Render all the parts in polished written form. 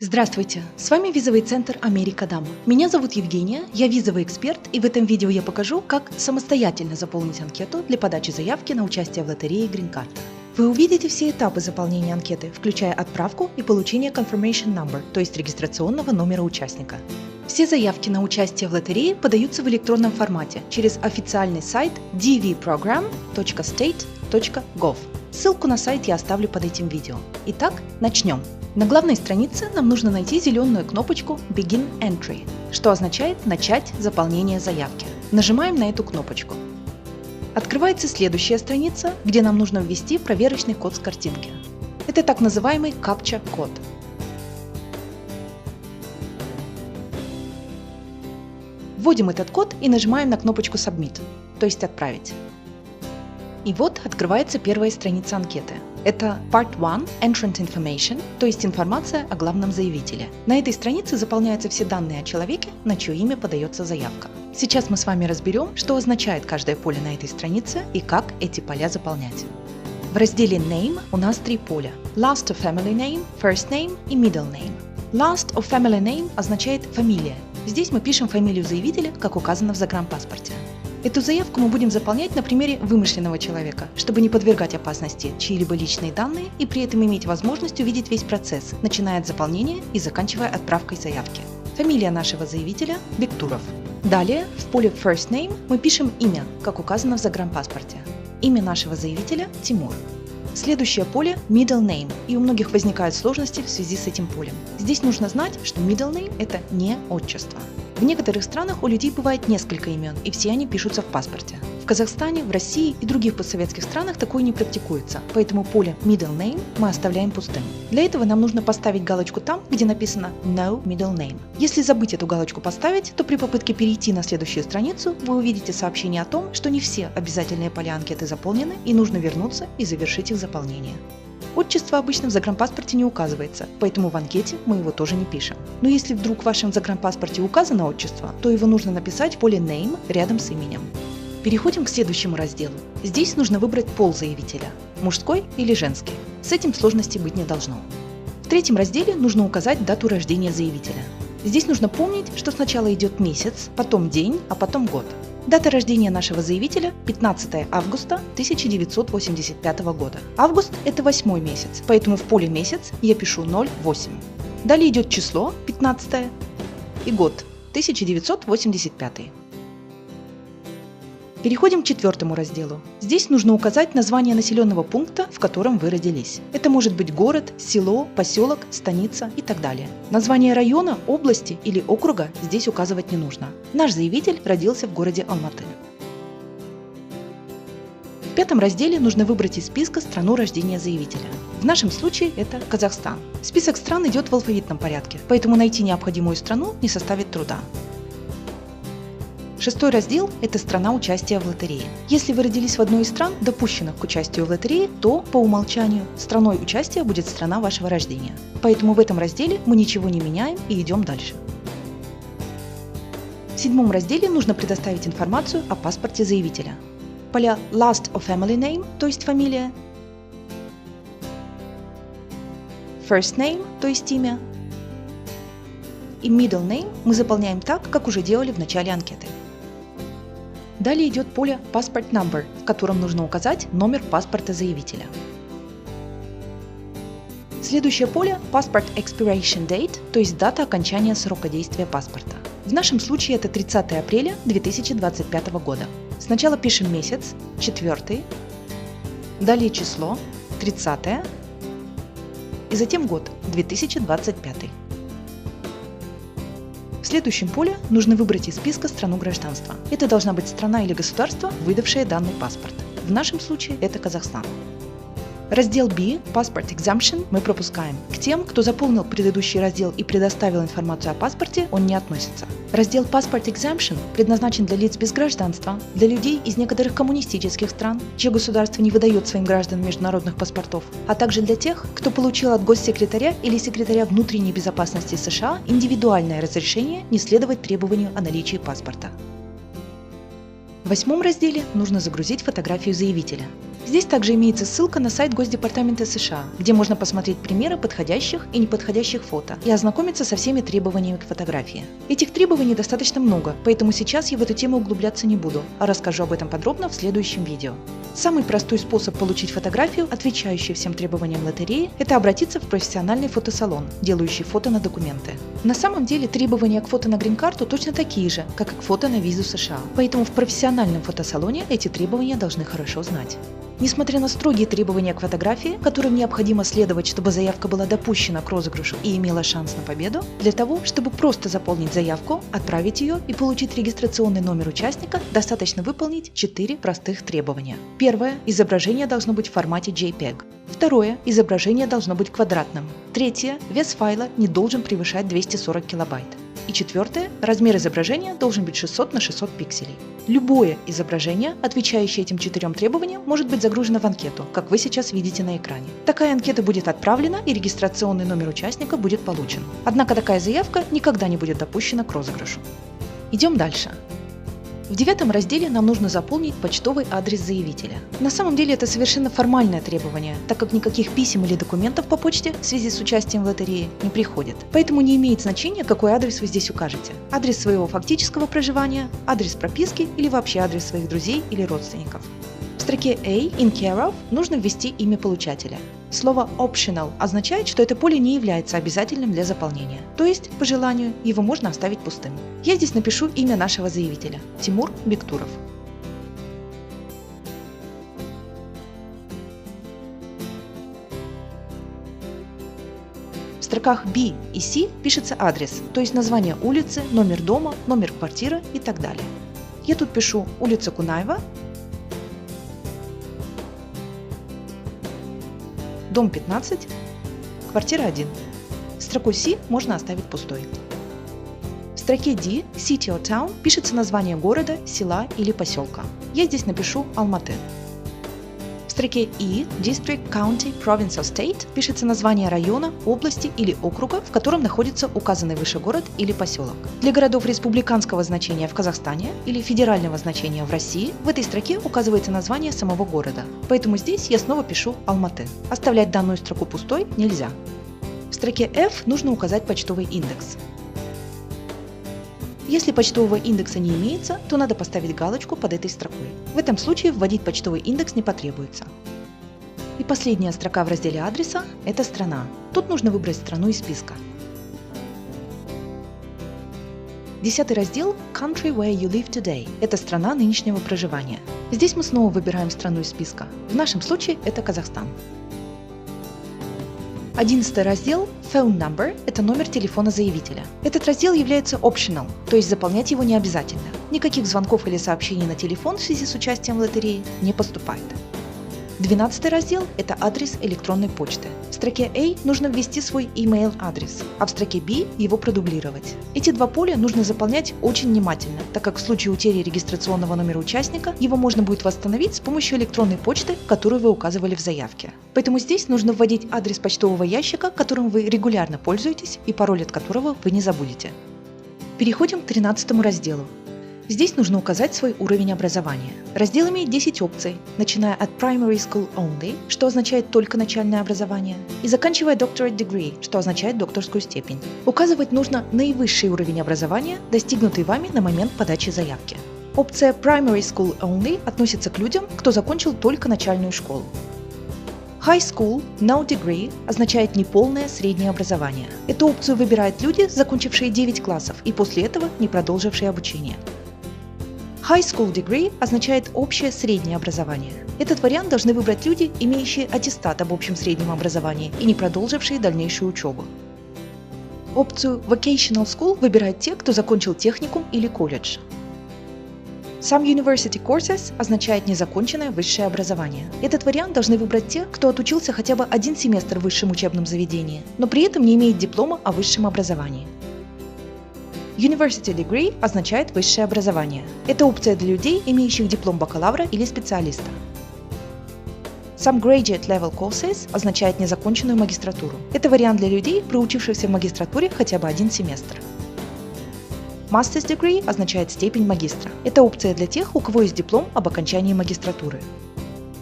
Здравствуйте, с вами визовый центр Америка Дам. Меня зовут Евгения, я визовый эксперт, и в этом видео я покажу, как самостоятельно заполнить анкету для подачи заявки на участие в лотерее Green Card. Вы увидите все этапы заполнения анкеты, включая отправку и получение Confirmation Number, то есть регистрационного номера участника. Все заявки на участие в лотерее подаются в электронном формате через официальный сайт dvprogram.state.gov. Ссылку на сайт я оставлю под этим видео. Итак, начнем. На главной странице нам нужно найти зеленую кнопочку Begin Entry, что означает «Начать заполнение заявки». Нажимаем на эту кнопочку. Открывается следующая страница, где нам нужно ввести проверочный код с картинки. Это так называемый CAPTCHA-код. Вводим этот код и нажимаем на кнопочку Submit, то есть «Отправить». И вот открывается первая страница анкеты. Это Part 1 Entrant Information, то есть информация о главном заявителе. На этой странице заполняются все данные о человеке, на чье имя подается заявка. Сейчас мы с вами разберем, что означает каждое поле на этой странице и как эти поля заполнять. В разделе Name у нас три поля: Last of Family Name, First Name и Middle Name. Last of Family Name означает фамилия. Здесь мы пишем фамилию заявителя, как указано в загранпаспорте. Эту заявку мы будем заполнять на примере вымышленного человека, чтобы не подвергать опасности чьи-либо личные данные и при этом иметь возможность увидеть весь процесс, начиная от заполнения и заканчивая отправкой заявки. Фамилия нашего заявителя – Бектуров. Далее в поле First Name мы пишем имя, как указано в загранпаспорте. Имя нашего заявителя – Тимур. Следующее поле – Middle Name, и у многих возникают сложности в связи с этим полем. Здесь нужно знать, что Middle Name – это не отчество. В некоторых странах у людей бывает несколько имен, и все они пишутся в паспорте. В Казахстане, в России и других постсоветских странах такое не практикуется, поэтому поле Middle Name мы оставляем пустым. Для этого нам нужно поставить галочку там, где написано No Middle Name. Если забыть эту галочку поставить, то при попытке перейти на следующую страницу вы увидите сообщение о том, что не все обязательные поля анкеты заполнены и нужно вернуться и завершить их заполнение. Отчество обычно в загранпаспорте не указывается, поэтому в анкете мы его тоже не пишем. Но если вдруг в вашем загранпаспорте указано отчество, то его нужно написать в поле Name рядом с именем. Переходим к следующему разделу. Здесь нужно выбрать пол заявителя – мужской или женский. С этим сложностей быть не должно. В третьем разделе нужно указать дату рождения заявителя. Здесь нужно помнить, что сначала идет месяц, потом день, а потом год. Дата рождения нашего заявителя – 15 августа 1985 года. Август – это 8-й месяц, поэтому в поле месяц я пишу 08. Далее идет число 15 и год 1985. Переходим к четвертому разделу. Здесь нужно указать название населенного пункта, в котором вы родились. Это может быть город, село, поселок, станица и так далее. Название района, области или округа здесь указывать не нужно. Наш заявитель родился в городе Алматы. В пятом разделе нужно выбрать из списка страну рождения заявителя. В нашем случае это Казахстан. Список стран идет в алфавитном порядке, поэтому найти необходимую страну не составит труда. Шестой раздел – это страна участия в лотерее. Если вы родились в одной из стран, допущенных к участию в лотерее, то, по умолчанию, страной участия будет страна вашего рождения. Поэтому в этом разделе мы ничего не меняем и идем дальше. В седьмом разделе нужно предоставить информацию о паспорте заявителя. Поля Last of Family Name, то есть фамилия, First Name, то есть имя, и Middle Name мы заполняем так, как уже делали в начале анкеты. Далее идет поле Passport Number, в котором нужно указать номер паспорта заявителя. Следующее поле Passport Expiration Date, то есть дата окончания срока действия паспорта. В нашем случае это 30 апреля 2025 года. Сначала пишем месяц, 4, далее число, 30, и затем год, 2025. В следующем поле нужно выбрать из списка страну гражданства. Это должна быть страна или государство, выдавшее данный паспорт. В нашем случае это Казахстан. Раздел B Passport Exemption мы пропускаем. К тем, кто заполнил предыдущий раздел и предоставил информацию о паспорте, он не относится. Раздел Passport Exemption предназначен для лиц без гражданства, для людей из некоторых коммунистических стран, чье государство не выдает своим гражданам международных паспортов, а также для тех, кто получил от госсекретаря или секретаря внутренней безопасности США индивидуальное разрешение не следовать требованию о наличии паспорта. В 8 разделе нужно загрузить фотографию заявителя. Здесь также имеется ссылка на сайт Госдепартамента США, где можно посмотреть примеры подходящих и неподходящих фото и ознакомиться со всеми требованиями к фотографии. Этих требований достаточно много, поэтому сейчас я в эту тему углубляться не буду, а расскажу об этом подробно в следующем видео. Самый простой способ получить фотографию, отвечающую всем требованиям лотереи, это обратиться в профессиональный фотосалон, делающий фото на документы. На самом деле требования к фото на грин-карту точно такие же, как и к фото на визу США, поэтому в профессиональном фотосалоне эти требования должны хорошо знать. Несмотря на строгие требования к фотографии, которым необходимо следовать, чтобы заявка была допущена к розыгрышу и имела шанс на победу, для того, чтобы просто заполнить заявку, отправить ее и получить регистрационный номер участника, достаточно выполнить 4 простых требования. Первое – изображение должно быть в формате JPEG. Второе – изображение должно быть квадратным. Третье – вес файла не должен превышать 240 килобайт. И четвертое – размер изображения должен быть 600 на 600 пикселей. Любое изображение, отвечающее этим 4 требованиям, может быть загружено в анкету, как вы сейчас видите на экране. Такая анкета будет отправлена и регистрационный номер участника будет получен. Однако такая заявка никогда не будет допущена к розыгрышу. Идем дальше. В 9 разделе нам нужно заполнить почтовый адрес заявителя. На самом деле это совершенно формальное требование, так как никаких писем или документов по почте в связи с участием в лотерее не приходит. Поэтому не имеет значения, какой адрес вы здесь укажете. Адрес своего фактического проживания, адрес прописки или вообще адрес своих друзей или родственников. В строке A in care of нужно ввести имя получателя. Слово optional означает, что это поле не является обязательным для заполнения, то есть, по желанию, его можно оставить пустым. Я здесь напишу имя нашего заявителя – Тимур Бектуров. В строках B и C пишется адрес, то есть название улицы, номер дома, номер квартиры и так далее. Я тут пишу улица Кунаева, дом 15, квартира 1. Строку C можно оставить пустой. В строке D, City or Town, пишется название города, села или поселка. Я здесь напишу Алматы. В строке E, District, County, Province or State, пишется название района, области или округа, в котором находится указанный выше город или поселок. Для городов республиканского значения в Казахстане или федерального значения в России в этой строке указывается название самого города. Поэтому здесь я снова пишу Алматы. Оставлять данную строку пустой нельзя. В строке F нужно указать почтовый индекс. Если почтового индекса не имеется, то надо поставить галочку под этой строкой. В этом случае вводить почтовый индекс не потребуется. И последняя строка в разделе адреса – это страна. Тут нужно выбрать страну из списка. 10 раздел Country where you live today – это страна нынешнего проживания. Здесь мы снова выбираем страну из списка. В нашем случае это Казахстан. 11 раздел Phone Number – это номер телефона заявителя. Этот раздел является optional, то есть заполнять его не обязательно. Никаких звонков или сообщений на телефон в связи с участием в лотерее не поступает. 12 раздел – это адрес электронной почты. В строке A нужно ввести свой email адрес, а в строке B его продублировать. Эти два поля нужно заполнять очень внимательно, так как в случае утери регистрационного номера участника его можно будет восстановить с помощью электронной почты, которую вы указывали в заявке. Поэтому здесь нужно вводить адрес почтового ящика, которым вы регулярно пользуетесь и пароль от которого вы не забудете. Переходим к 13 разделу. Здесь нужно указать свой уровень образования. Раздел имеет 10 опций, начиная от Primary School Only, что означает только начальное образование, и заканчивая Doctorate Degree, что означает докторскую степень. Указывать нужно наивысший уровень образования, достигнутый вами на момент подачи заявки. Опция Primary School Only относится к людям, кто закончил только начальную школу. High School No Degree означает неполное среднее образование. Эту опцию выбирают люди, закончившие 9 классов и после этого не продолжившие обучение. High School Degree означает общее среднее образование. Этот вариант должны выбрать люди, имеющие аттестат об общем среднем образовании и не продолжившие дальнейшую учебу. Опцию Vocational School выбирают те, кто закончил техникум или колледж. Some University Courses означает незаконченное высшее образование. Этот вариант должны выбрать те, кто отучился хотя бы 1 семестр в высшем учебном заведении, но при этом не имеет диплома о высшем образовании. University Degree означает высшее образование. Это опция для людей, имеющих диплом бакалавра или специалиста. Some Graduate Level Courses означает незаконченную магистратуру. Это вариант для людей, проучившихся в магистратуре хотя бы 1 семестр. Master's Degree означает степень магистра. Это опция для тех, у кого есть диплом об окончании магистратуры.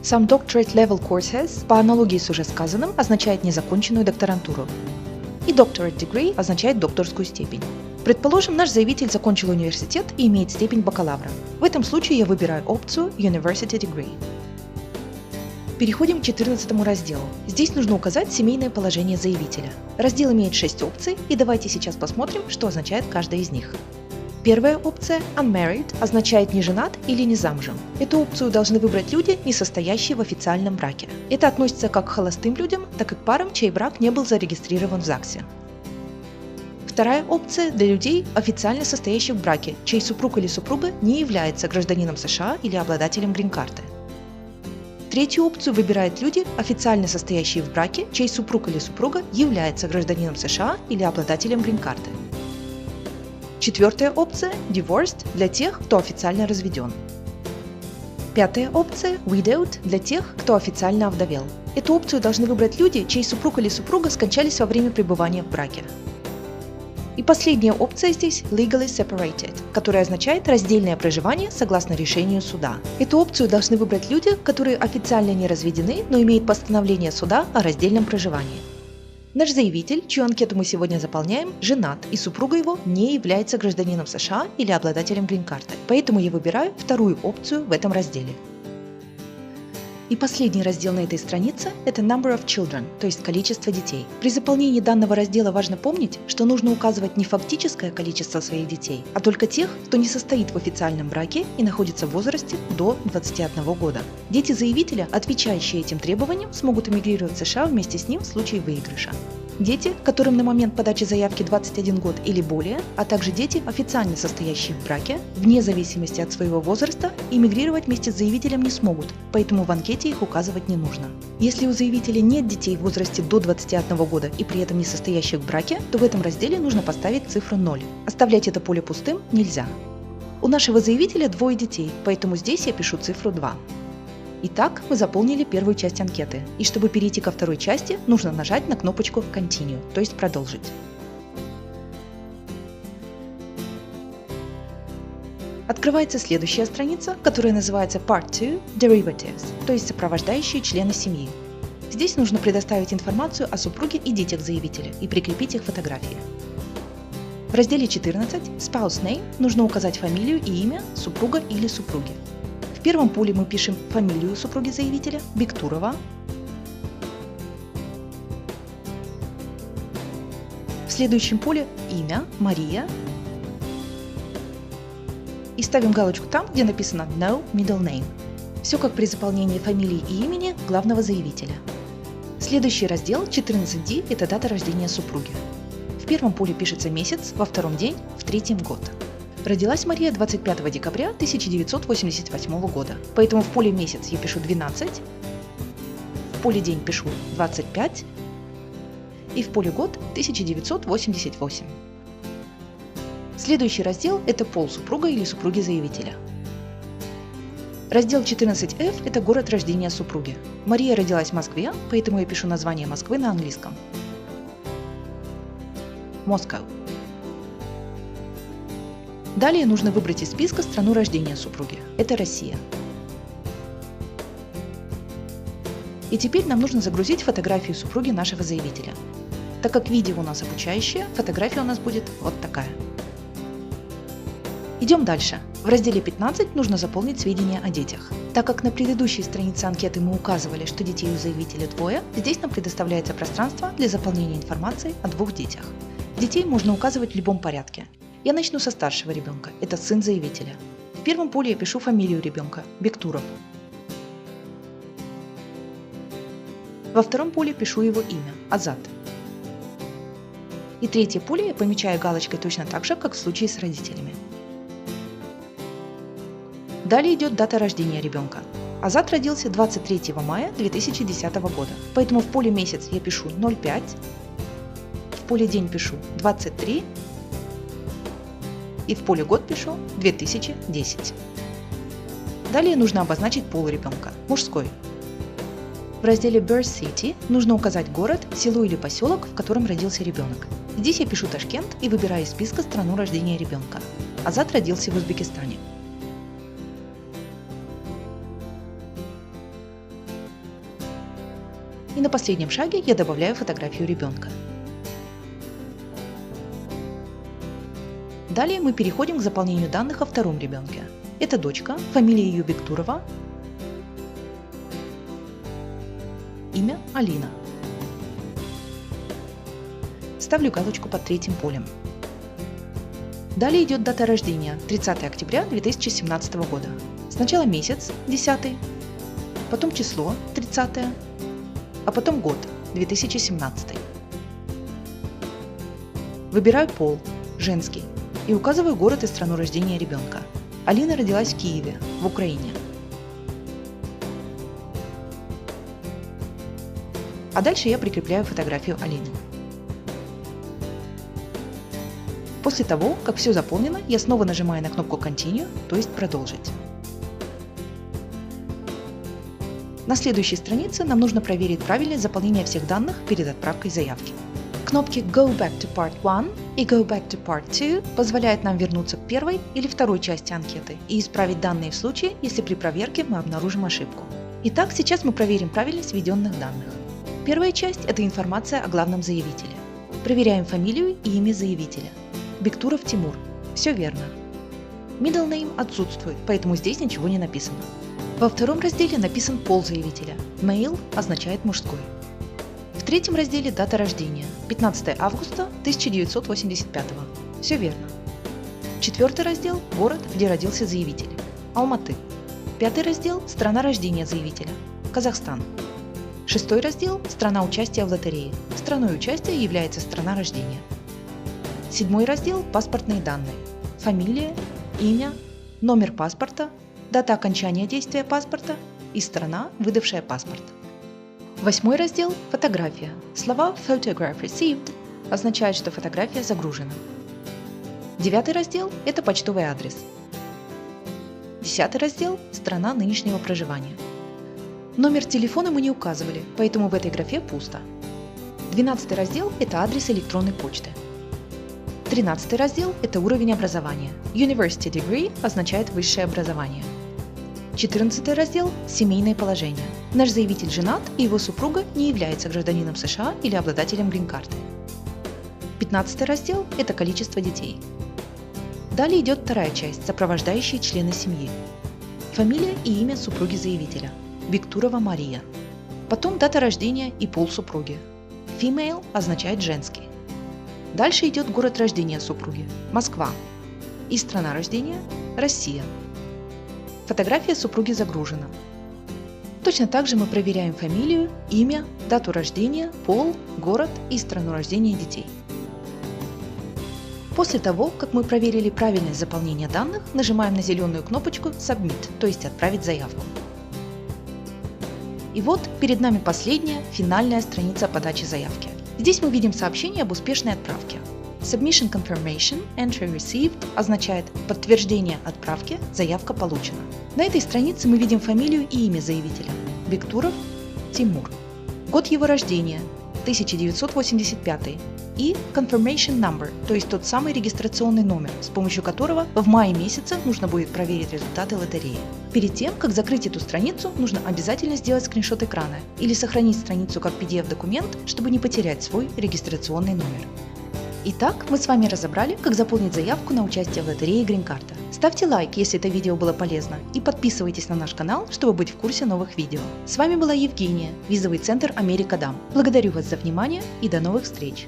Some doctorate level courses, по аналогии с уже сказанным, означает незаконченную докторантуру. И doctorate degree означает докторскую степень. Предположим, наш заявитель закончил университет и имеет степень бакалавра. В этом случае я выбираю опцию University Degree. Переходим к 14 разделу. Здесь нужно указать семейное положение заявителя. Раздел имеет 6 опций, и давайте сейчас посмотрим, что означает каждая из них. Первая опция Unmarried означает не женат или не замужем. Эту опцию должны выбрать люди, не состоящие в официальном браке. Это относится как к холостым людям, так и к парам, чей брак не был зарегистрирован в ЗАГСе. Вторая опция для людей, официально состоящих в браке, чей супруг или супруга не является гражданином США или обладателем грин-карты. Третью опцию выбирают люди, официально состоящие в браке, чей супруг или супруга является гражданином США или обладателем грин-карты. Четвертая опция – Divorced для тех, кто официально разведен. Пятая опция – Widowed для тех, кто официально овдовел. Эту опцию должны выбрать люди, чей супруг или супруга скончались во время пребывания в браке. И последняя опция здесь – Legally Separated, которая означает раздельное проживание согласно решению суда. Эту опцию должны выбрать люди, которые официально не разведены, но имеют постановление суда о раздельном проживании. Наш заявитель, чью анкету мы сегодня заполняем, женат, и супруга его не является гражданином США или обладателем грин-карты, поэтому я выбираю вторую опцию в этом разделе. И последний раздел на этой странице – это Number of Children, то есть количество детей. При заполнении данного раздела важно помнить, что нужно указывать не фактическое количество своих детей, а только тех, кто не состоит в официальном браке и находится в возрасте до 21 года. Дети заявителя, отвечающие этим требованиям, смогут эмигрировать в США вместе с ним в случае выигрыша. Дети, которым на момент подачи заявки 21 год или более, а также дети, официально состоящие в браке, вне зависимости от своего возраста, эмигрировать вместе с заявителем не смогут, поэтому в анкете их указывать не нужно. Если у заявителя нет детей в возрасте до 21 года и при этом не состоящих в браке, то в этом разделе нужно поставить цифру 0. Оставлять это поле пустым нельзя. У нашего заявителя двое детей, поэтому здесь я пишу цифру 2. Итак, мы заполнили первую часть анкеты, и чтобы перейти ко второй части, нужно нажать на кнопочку Continue, то есть продолжить. Открывается следующая страница, которая называется Part 2 Derivatives, то есть сопровождающие члены семьи. Здесь нужно предоставить информацию о супруге и детях заявителя и прикрепить их фотографии. В разделе 14 Spouse Name нужно указать фамилию и имя супруга или супруги. В первом поле мы пишем фамилию супруги заявителя – Бектурова. В следующем поле имя – Мария. И ставим галочку там, где написано No Middle Name. Все как при заполнении фамилии и имени главного заявителя. Следующий раздел 14D – это дата рождения супруги. В первом поле пишется месяц, во втором день, в третьем год. Родилась Мария 25 декабря 1988 года, поэтому в поле месяц я пишу 12, в поле день пишу 25 и в поле год 1988. Следующий раздел – это пол супруга или супруги заявителя. Раздел 14F – это город рождения супруги. Мария родилась в Москве, поэтому я пишу название Москвы на английском. Moscow. Далее нужно выбрать из списка страну рождения супруги. Это Россия. И теперь нам нужно загрузить фотографию супруги нашего заявителя. Так как видео у нас обучающее, фотография у нас будет вот такая. Идем дальше. В разделе 15 нужно заполнить сведения о детях. Так как на предыдущей странице анкеты мы указывали, что детей у заявителя двое, здесь нам предоставляется пространство для заполнения информации о двух детях. Детей можно указывать в любом порядке. Я начну со старшего ребенка, это сын заявителя. В первом поле я пишу фамилию ребенка – Бектуров. Во втором поле пишу его имя – Азат. И третье поле я помечаю галочкой точно так же, как в случае с родителями. Далее идет дата рождения ребенка. Азат родился 23 мая 2010 года, поэтому в поле месяц я пишу 05, в поле день пишу 23, и в поле год пишу 2010. Далее нужно обозначить пол ребенка – мужской. В разделе Birth City нужно указать город, село или поселок, в котором родился ребенок. Здесь я пишу Ташкент и выбираю из списка страну рождения ребенка. Азат родился в Узбекистане. И на последнем шаге я добавляю фотографию ребенка. Далее мы переходим к заполнению данных о втором ребенке. Это дочка, фамилия ее Бектурова, имя Алина. Ставлю галочку под третьим полем. Далее идет дата рождения, 30 октября 2017 года. Сначала месяц, 10, потом число, 30, а потом год, 2017. Выбираю пол, женский, и указываю город и страну рождения ребенка. Алина родилась в Киеве, в Украине. А дальше я прикрепляю фотографию Алины. После того, как все заполнено, я снова нажимаю на кнопку Continue, то есть продолжить. На следующей странице нам нужно проверить правильность заполнения всех данных перед отправкой заявки. Кнопки Go Back to Part 1 и Go Back to Part 2 позволяют нам вернуться к первой или второй части анкеты и исправить данные в случае, если при проверке мы обнаружим ошибку. Итак, сейчас мы проверим правильность введенных данных. Первая часть – это информация о главном заявителе. Проверяем фамилию и имя заявителя. Бектуров Тимур. Все верно. Middle name отсутствует, поэтому здесь ничего не написано. Во втором разделе написан пол заявителя. Male означает мужской. В третьем разделе дата рождения – 15 августа 1985. Все верно. Четвертый раздел – город, где родился заявитель – Алматы. Пятый раздел – страна рождения заявителя – Казахстан. Шестой раздел – страна участия в лотерее. Страной участия является страна рождения. Седьмой раздел – паспортные данные. Фамилия, имя, номер паспорта, дата окончания действия паспорта и страна, выдавшая паспорт. Восьмой раздел – фотография. Слова Photograph Received означают, что фотография загружена. Девятый раздел – это почтовый адрес. Десятый раздел – страна нынешнего проживания. Номер телефона мы не указывали, поэтому в этой графе пусто. 12 раздел – это адрес электронной почты. 13 раздел – это уровень образования. University Degree означает высшее образование. 14 раздел – семейное положение. Наш заявитель женат, и его супруга не является гражданином США или обладателем грин-карты. 15 раздел – это количество детей. Далее идет вторая часть – сопровождающие члены семьи. Фамилия и имя супруги заявителя. Бектурова Мария. Потом дата рождения и пол супруги. Female означает женский. Дальше идет город рождения супруги – Москва. И страна рождения – Россия. Фотография супруги загружена. Точно так же мы проверяем фамилию, имя, дату рождения, пол, город и страну рождения детей. После того, как мы проверили правильность заполнения данных, нажимаем на зеленую кнопочку Submit, то есть отправить заявку. И вот перед нами последняя, финальная страница подачи заявки. Здесь мы видим сообщение об успешной отправке. Submission Confirmation Entry Received означает подтверждение отправки, заявка получена. На этой странице мы видим фамилию и имя заявителя – Бектуров Тимур. Год его рождения – 1985 и Confirmation Number, то есть тот самый регистрационный номер, с помощью которого в мае месяце нужно будет проверить результаты лотереи. Перед тем, как закрыть эту страницу, нужно обязательно сделать скриншот экрана или сохранить страницу как PDF-документ, чтобы не потерять свой регистрационный номер. Итак, мы с вами разобрали, как заполнить заявку на участие в лотерее Грин-карта. Ставьте лайк, если это видео было полезно, и подписывайтесь на наш канал, чтобы быть в курсе новых видео. С вами была Евгения, визовый центр Америка Дам. Благодарю вас за внимание и до новых встреч!